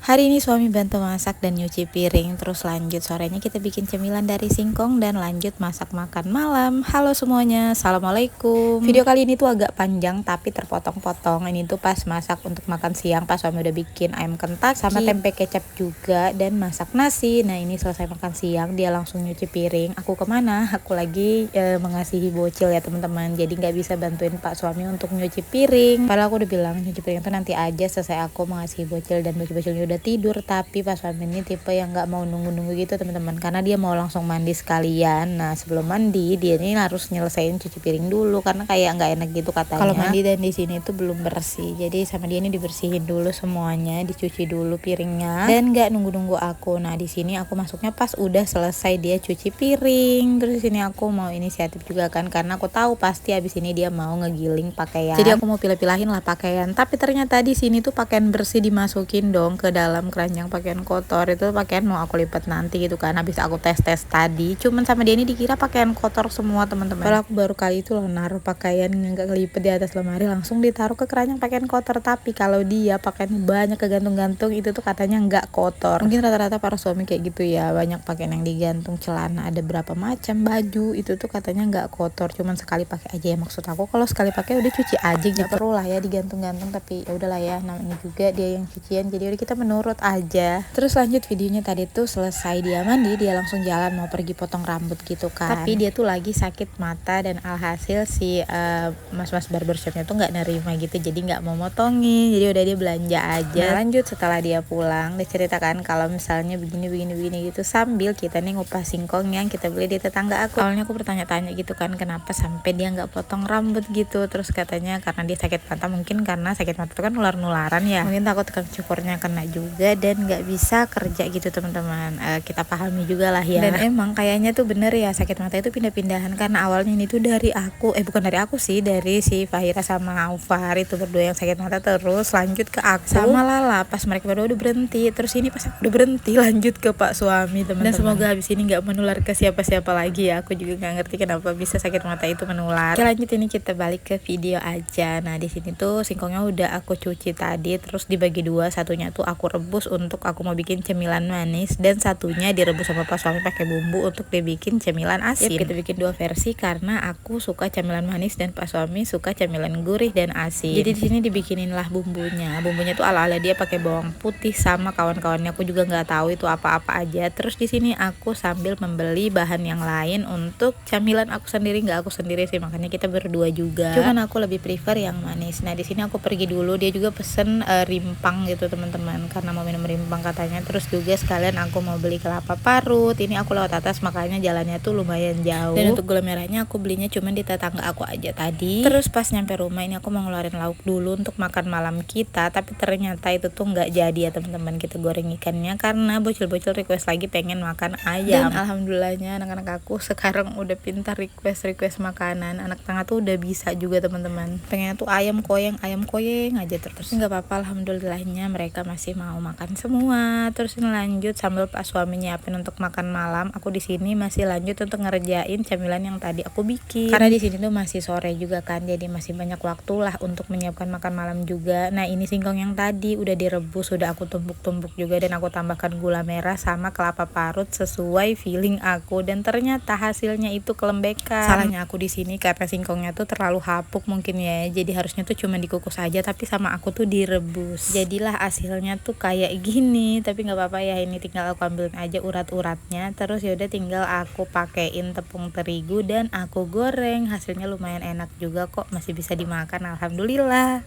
Hari ini suami bantu masak dan nyuci piring. Terus lanjut sorenya kita bikin cemilan dari singkong dan lanjut masak makan malam. Halo semuanya, assalamualaikum. Video kali ini tuh agak panjang tapi terpotong-potong. Ini tuh pas masak untuk makan siang, pas suami udah bikin ayam kentak sama tempe kecap juga dan masak nasi. Nah ini selesai makan siang dia langsung nyuci piring. Aku kemana? Aku lagi mengasihi bocil ya teman-teman. Jadi nggak bisa bantuin pak suami untuk nyuci piring. Padahal aku udah bilang nyuci piring tuh nanti aja selesai aku mengasihi bocil dan bocil-bocilnya udah tidur. Tapi pas suami ini tipe yang nggak mau nunggu-nunggu gitu teman-teman, karena dia mau langsung mandi sekalian. Nah sebelum mandi dia ini harus nyelesain cuci piring dulu karena kayak nggak enak gitu katanya kalau mandi, dan di sini tuh belum bersih. Jadi sama dia ini dibersihin dulu semuanya, dicuci dulu piringnya dan nggak nunggu-nunggu aku. Nah di sini aku masuknya pas udah selesai dia cuci piring. Terus di sini aku mau inisiatif juga kan, karena aku tahu pasti abis ini dia mau ngegiling pakaian. Jadi aku mau pilih-pilahin lah pakaian. Tapi ternyata di sini tuh pakaian bersih dimasukin dong ke dalam keranjang pakaian kotor. Itu pakaian mau aku lipat nanti gitu kan, habis aku tes tadi. Cuman sama dia ini dikira pakaian kotor semua teman-teman. Kalau aku baru kali itu loh naruh pakaian yang gak kelipet di atas lemari langsung ditaruh ke keranjang pakaian kotor. Tapi kalau dia pakaian banyak kegantung-gantung itu tuh katanya nggak kotor. Mungkin rata-rata para suami kayak gitu ya, banyak pakaian yang digantung, celana ada berapa macam, baju itu tuh katanya nggak kotor, cuman sekali pakai aja ya. Maksud aku kalau sekali pakai udah cuci aja gitu, perlu lah ya digantung-gantung. Tapi ya udahlah ya, namanya juga dia yang cucian, jadi udah kita menurut aja. Terus lanjut videonya tadi tuh selesai dia mandi, dia langsung jalan mau pergi potong rambut gitu kan. Tapi dia tuh lagi sakit mata dan alhasil si mas-mas barbershopnya tuh nggak nerima gitu, jadi nggak mau motongin. Jadi udah dia belanja aja. Nah, lanjut setelah dia pulang diceritakan kalau misalnya begini gitu, sambil kita nih ngupas singkong yang kita beli di tetangga aku. Awalnya aku bertanya-tanya gitu kan, kenapa sampai dia nggak potong rambut gitu. Terus katanya karena dia sakit mata, mungkin karena sakit mata itu kan nular-nularan ya, mungkin takut kan cukurnya kena juga dan nggak bisa kerja gitu teman-teman. Kita pahami juga lah ya. Dan emang kayaknya tuh bener ya, sakit mata itu pindah-pindahan. Karena awalnya ini tuh dari aku, bukan dari aku sih, dari si Fahira sama Aufar itu berdua yang sakit mata. Terus lanjut ke aku sama Lala pas mereka berdua udah berhenti. Terus ini pas aku udah berhenti lanjut ke pak suami teman-teman. Dan semoga habis ini nggak menular ke siapa-siapa lagi ya. Aku juga nggak ngerti kenapa bisa sakit mata itu menular. Oke lanjut, ini kita balik ke video aja. Nah di sini tuh singkongnya udah aku cuci tadi, terus dibagi dua, satunya tuh aku rebus untuk aku mau bikin cemilan manis dan satunya direbus sama pak suami pakai bumbu untuk dibikin cemilan asin. Kita bikin dua versi karena aku suka cemilan manis dan pak suami suka cemilan gurih dan asin. Jadi di sini dibikinin lah bumbunya. Bumbunya tuh ala-ala dia pakai bawang putih sama kawan-kawannya, aku juga nggak tahu itu apa-apa aja. Terus di sini aku sambil membeli bahan yang lain untuk camilan aku sendiri, nggak aku sendiri sih, makanya kita berdua juga. Cuman aku lebih prefer yang manis. Nah di sini aku pergi dulu, dia juga pesen rimpang gitu teman-teman karena mau minum rimpang katanya. Terus juga sekalian aku mau beli kelapa parut. Ini aku lewat atas makanya jalannya tuh lumayan jauh. Dan untuk gula merahnya aku belinya cuman di tetangga aku aja tadi. Terus pas nyampe rumah ini aku mau ngeluarin lauk dulu untuk makan malam kita. Tapi ternyata itu tuh nggak jadi ya teman-teman, kita goreng ikannya karena bocil-bocil request lagi pengen makan ayam. Dan alhamdulillahnya anak-anak aku sekarang udah pintar request makanan. Anak tengah tuh udah bisa juga teman-teman, pengen tuh ayam koyeng aja terus. Nggak apa-apa, alhamdulillahnya mereka masih mau makan semua. Terus ini lanjut sambil pak suami nyiapin untuk makan malam, aku di sini masih lanjut untuk ngerjain cemilan yang tadi aku bikin. Karena di sini tuh masih sore juga kan, jadi masih banyak waktu lah untuk menyiapkan makan malam juga. Nah ini singkong yang tadi udah direbus, udah aku tumbuk-tumbuk juga dan aku tambahkan gula merah sama kelapa parut sesuai feeling aku. Dan ternyata hasilnya itu kelembekan. Salahnya aku di sini karena singkongnya tuh terlalu hapuk mungkin ya, jadi harusnya tuh cuma dikukus aja, tapi sama aku tuh direbus. Jadilah hasilnya tuh kayak gini. Tapi nggak apa-apa ya, ini tinggal aku ambilin aja urat-uratnya. Terus yaudah tinggal aku pakein tepung terigu dan aku goreng. Hasilnya lumayan enak juga kok, masih bisa dimakan alhamdulillah.